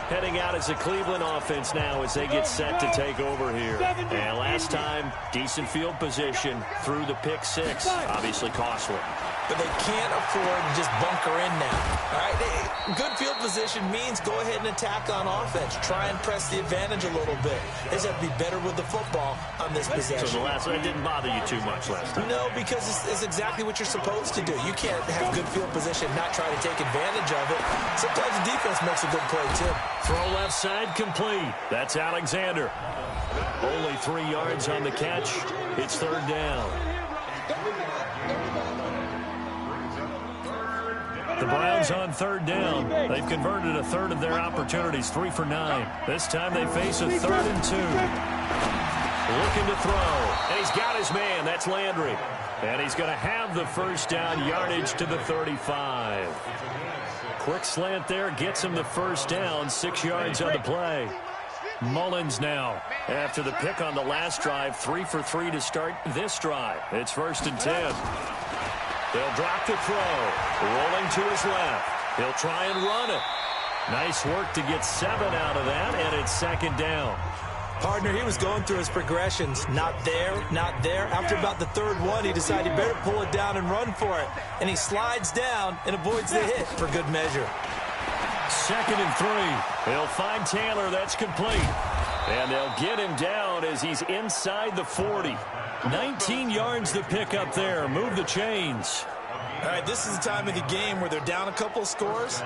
Heading out as a Cleveland offense now as they get set to take over here. And last time, decent field position through the pick six. Obviously costly. But they can't afford to just bunker in now. All right, good field position means go ahead and attack on offense. Try and press the advantage a little bit. They just have to be better with the football on this possession. So that didn't bother you too much last time? No, because it's exactly what you're supposed to do. You can't have good field position, not try to take advantage of it. Sometimes the defense makes a good play, too. Throw left side complete. That's Alexander. Only 3 yards on the catch. It's third down. The Browns on third down. They've converted a third of their opportunities, 3 for 9. This time they face a 3rd and 2. Looking to throw. And he's got his man. That's Landry. And he's going to have the first down, yardage to the 35. Quick slant there gets him the first down, 6 yards on the play. Mullins now after the pick on the last drive, 3 for 3 to start this drive. It's 1st and 10. They'll drop the throw. Rolling to his left. He'll try and run it. Nice work to get 7 out of that, and it's 2nd down. Partner, he was going through his progressions. Not there, not there. After about the 3rd one, he decided he better pull it down and run for it. And he slides down and avoids the hit for good measure. 2nd and 3. They'll find Taylor. That's complete. And they'll get him down as he's inside the 40. 19 yards to pick up there. Move the chains. All right, this is the time of the game where they're down a couple of scores,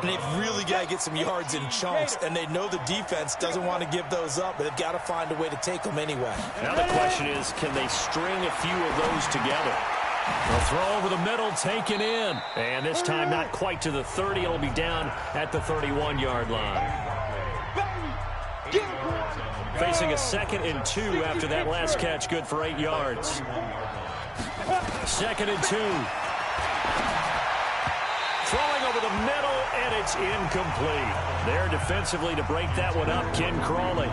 and they've really got to get some yards in chunks, and they know the defense doesn't want to give those up, but they've got to find a way to take them anyway. Now the question is, can they string a few of those together? They'll throw over the middle, taken in. And this time not quite to the 30. It'll be down at the 31-yard line. Facing a 2nd and 2 after that last catch, good for 8 yards. 2nd and 2. Throwing over the middle, and it's incomplete. There defensively to break that one up, Ken Crawley.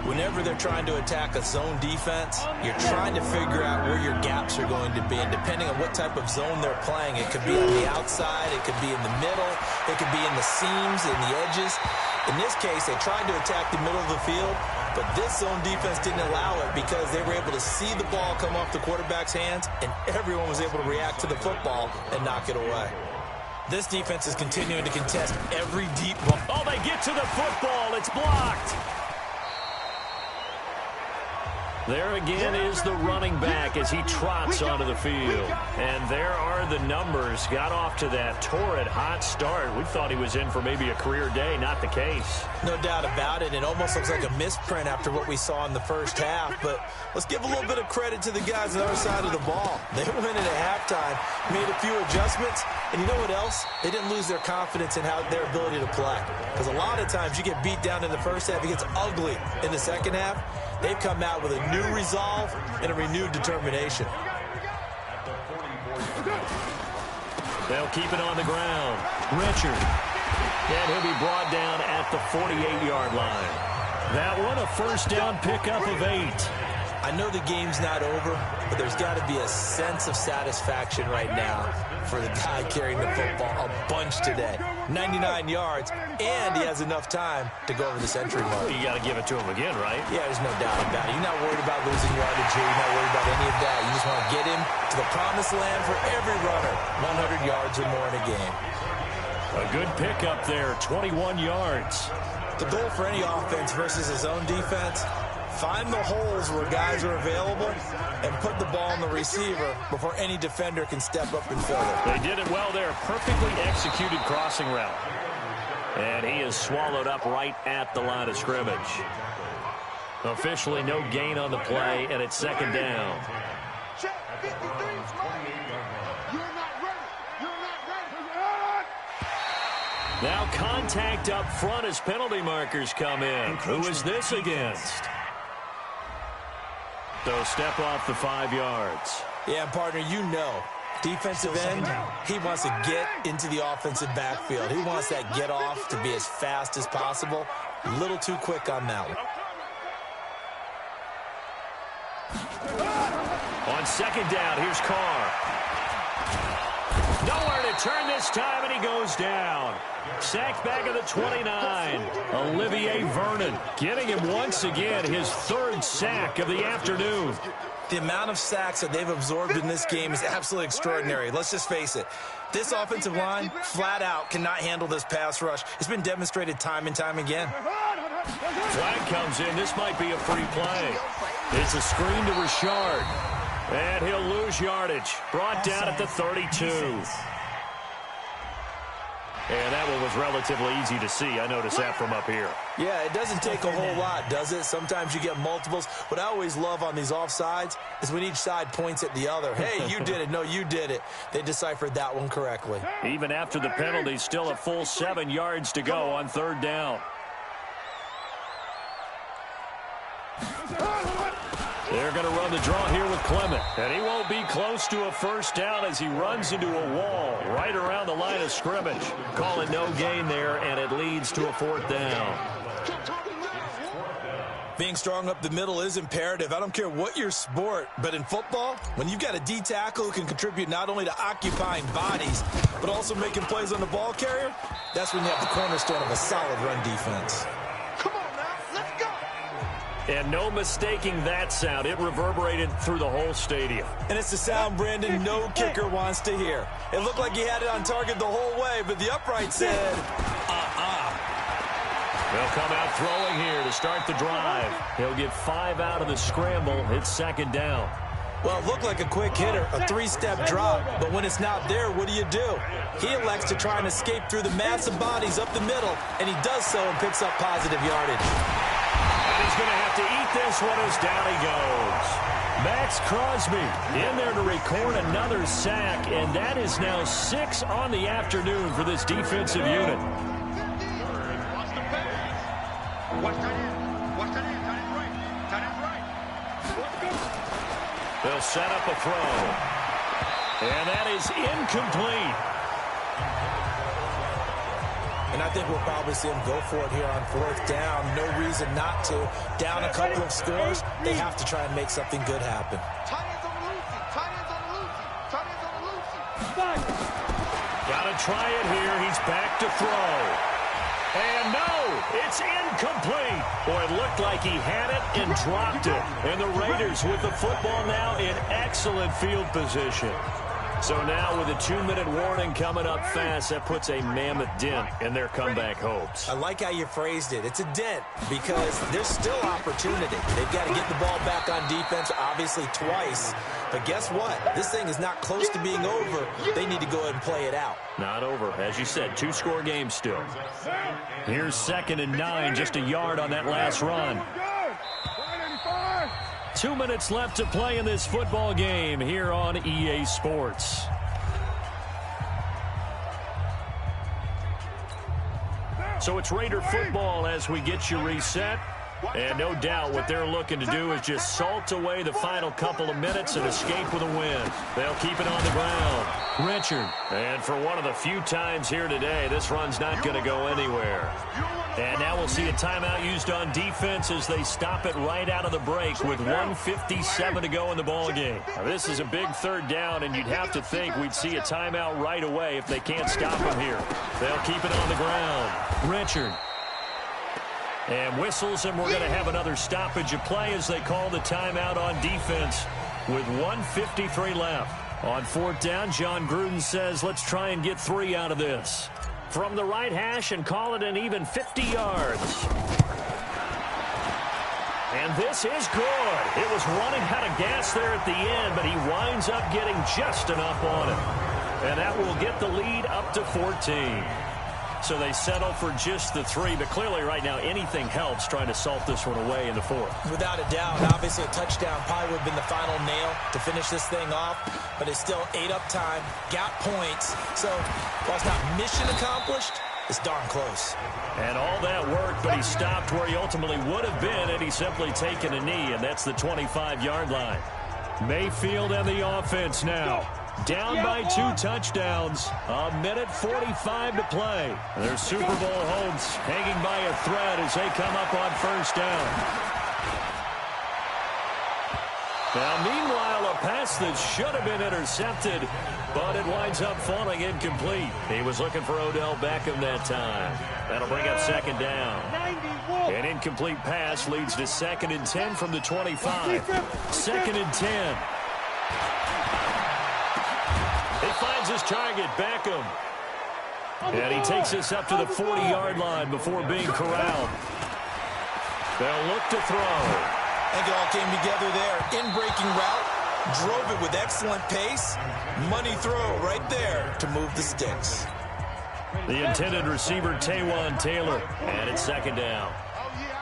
Whenever they're trying to attack a zone defense, you're trying to figure out where your gaps are going to be. And depending on what type of zone they're playing, it could be on the outside, it could be in the middle, it could be in the seams, in the edges. In this case, they tried to attack the middle of the field, but this zone defense didn't allow it because they were able to see the ball come off the quarterback's hands, and everyone was able to react to the football and knock it away. This defense is continuing to contest every deep ball. Oh, they get to the football. It's blocked. There again is the running back as he trots onto the field. And there are the numbers. Got off to that torrid hot start. We thought he was in for maybe a career day. Not the case. No doubt about it. It almost looks like a misprint after what we saw in the first half. But let's give a little bit of credit to the guys on the other side of the ball. They went in at halftime, made a few adjustments. And you know what else? They didn't lose their confidence in their ability to play. Because a lot of times you get beat down in the first half. It gets ugly in the second half. They've come out with a new resolve and a renewed determination. They'll keep it on the ground. Richard. And he'll be brought down at the 48-yard line. That one, a first down pickup of 8. I know the game's not over, but there's got to be a sense of satisfaction right now for the guy carrying the football a bunch today. 99 yards, and he has enough time to go over the century mark. You got to give it to him again, right? Yeah, there's no doubt about it. You're not worried about losing yardage here. You're not worried about any of that. You just want to get him to the promised land for every runner. 100 yards or more in a game. A good pickup there, 21 yards. The goal for any offense versus his own defense, find the holes where guys are available and put the ball on the receiver before any defender can step up and fill it. They did it well there. Perfectly executed crossing route. And he is swallowed up right at the line of scrimmage. Officially no gain on the play, and it's 2nd down. Now contact up front as penalty markers come in. Who is this against? So step off the 5 yards. Yeah, partner, you know, defensive end, he wants to get into the offensive backfield. He wants that get off to be as fast as possible. A little too quick on that one. On 2nd down, here's Carr. Nowhere to return this time, and he goes down. Sacked back at the 29. Olivier Vernon getting him once again his third sack of the afternoon. The amount of sacks that they've absorbed in this game is absolutely extraordinary. Let's just face it. This offensive line, flat out, cannot handle this pass rush. It's been demonstrated time and time again. Flag comes in. This might be a free play. It's a screen to Richard. And he'll lose yardage. Brought down at the 32. And that one was relatively easy to see. I noticed that from up here. Yeah, it doesn't take a whole lot, does it? Sometimes you get multiples. What I always love on these offsides is when each side points at the other. Hey, you did it. No, you did it. They deciphered that one correctly. Even after the penalty, still a full 7 yards to go on third down. They're going to run the draw here with Clement. And he won't be close to a first down as he runs into a wall right around the line of scrimmage. Call it no gain there, and it leads to a fourth down. Being strong up the middle is imperative. I don't care what your sport, but in football, when you've got a D tackle who can contribute not only to occupying bodies, but also making plays on the ball carrier, that's when you have the cornerstone of a solid run defense. And no mistaking that sound. It reverberated through the whole stadium. And it's the sound, Brandon, no kicker wants to hear. It looked like he had it on target the whole way, but the upright said, They'll come out throwing here to start the drive. He'll get 5 out of the scramble. It's second down. Well, it looked like a quick hitter, a 3-step drop, but when it's not there, what do? He elects to try and escape through the massive bodies up the middle, and he does so and picks up positive yardage. He's going to have to eat this one as down he goes. Max Crosby in there to record another sack, and that is now 6 on the afternoon for this defensive unit. They'll set up a throw, and that is incomplete. And I think we'll probably see him go for it here on fourth down. No reason not to. Down a couple of scores, they have to try and make something good happen. Got to try it here. He's back to throw. And no, it's incomplete. Boy, it looked like he had it and dropped it. And the Raiders with the football now in excellent field position. So now with a 2-minute warning coming up fast, that puts a mammoth dent in their comeback hopes. I like how you phrased it. It's a dent because there's still opportunity. They've got to get the ball back on defense, obviously twice. But guess what? This thing is not close to being over. They need to go ahead and play it out. Not over. As you said, 2-score game still. Here's 2nd and 9, just a yard on that last run. 2 minutes left to play in this football game here on EA Sports. So it's Raider football as we get you reset. And no doubt what they're looking to do is just salt away the final couple of minutes and escape with a win. They'll keep it on the ground. Richard. And for one of the few times here today, this run's not going to go anywhere. And now we'll see a timeout used on defense as they stop it right out of the break with 1:57 to go in the ballgame. Now, this is a big third down, and you'd have to think we'd see a timeout right away if they can't stop him here. They'll keep it on the ground. Richard. And whistles, and we're going to have another stoppage of play as they call the timeout on defense with 1:53 left. On fourth down, John Gruden says, let's try and get 3 out of this. From the right hash and call it an even 50 yards. And this is good. It was running out of gas there at the end, but he winds up getting just enough on it. And that will get the lead up to 14. So they settle for just the 3, but clearly right now anything helps trying to salt this one away in the fourth. Without a doubt, obviously a touchdown probably would have been the final nail to finish this thing off, but it's still 8 up time, got points. So while it's not mission accomplished, it's darn close. And all that worked, but he stopped where he ultimately would have been, and he's simply taken a knee, and that's the 25-yard line. Mayfield and the offense now. Down by 2 touchdowns. 1:45 to play. Their Super Bowl hopes hanging by a thread as they come up on first down. Now, meanwhile, a pass that should have been intercepted but it winds up falling incomplete. He was looking for Odell Beckham that time. That'll bring up second down. An incomplete pass leads to 2nd and 10 from the 25. 2nd and 10. He finds his target, Beckham. And he takes this up to the 40-yard line before being corralled. They'll look to throw. I think it all came together there. In-breaking route. Drove it with excellent pace. Money throw right there to move the sticks. The intended receiver, Taywan Taylor. And it's second down.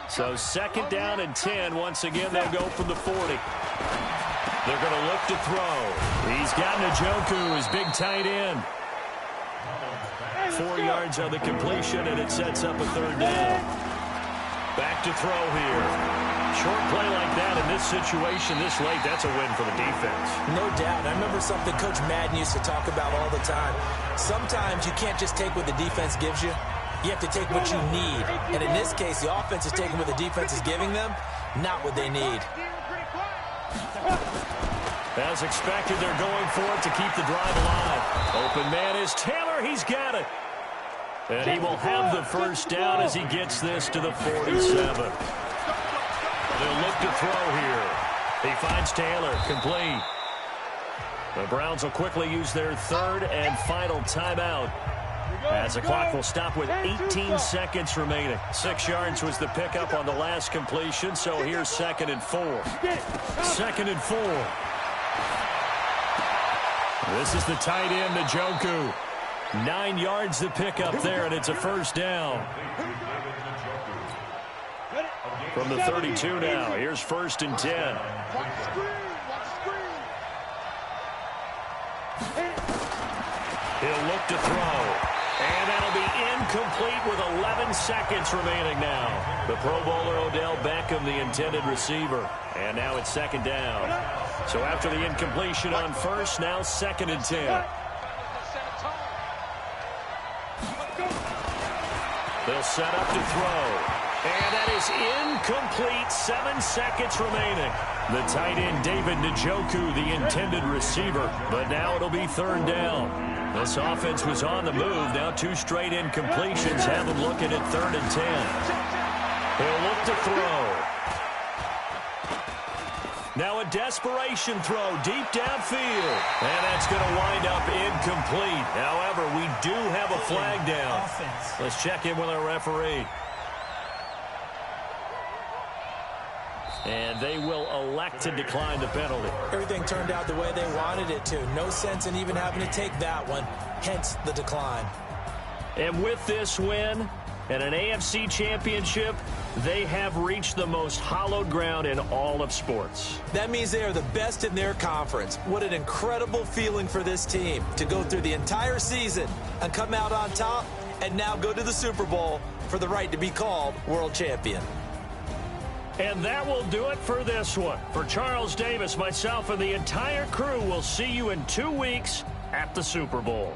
So second down and 10. Once again, they'll go from the 40. They're going to look to throw. He's got Njoku, his big tight end. 4 yards on the completion, and it sets up a third down. Back to throw here. Short play like that in this situation this late, that's a win for the defense. No doubt. I remember something Coach Madden used to talk about all the time. Sometimes you can't just take what the defense gives you. You have to take what you need. And in this case, the offense is taking what the defense is giving them, not what they need. As expected, they're going for it to keep the drive alive. Open man is Taylor. He's got it. And he will have the first down as he gets this to the 47. They'll look to throw here. He finds Taylor, complete. The Browns will quickly use their third and final timeout, as the clock will stop with 18 seconds remaining. 6 yards was the pickup on the last completion, so here's 2nd and 4. 2nd and 4. This is the tight end, Njoku. 9 yards the pickup there, and it's a first down. From the 32 now, here's 1st and 10. He'll look to throw. And that'll be incomplete with 11 seconds remaining now. The Pro Bowler Odell Beckham, the intended receiver. And now it's second down. So after the incompletion on first, now 2nd and 10. They'll set up to throw. And that is incomplete. 7 seconds remaining. The tight end, David Njoku, the intended receiver. But now it'll be third down. This offense was on the move. Now 2 straight incompletions have them looking at 3rd and 10. He'll look to throw. Now a desperation throw deep downfield. And that's going to wind up incomplete. However, we do have a flag down. Let's check in with our referee. And they will elect to decline the penalty. Everything turned out the way they wanted it to. No sense in even having to take that one. Hence the decline. And with this win and an AFC championship, they have reached the most hallowed ground in all of sports. That means they are the best in their conference. What an incredible feeling for this team to go through the entire season and come out on top and now go to the Super Bowl for the right to be called world champion. And that will do it for this one. For Charles Davis, myself, and the entire crew, we'll see you in 2 weeks at the Super Bowl.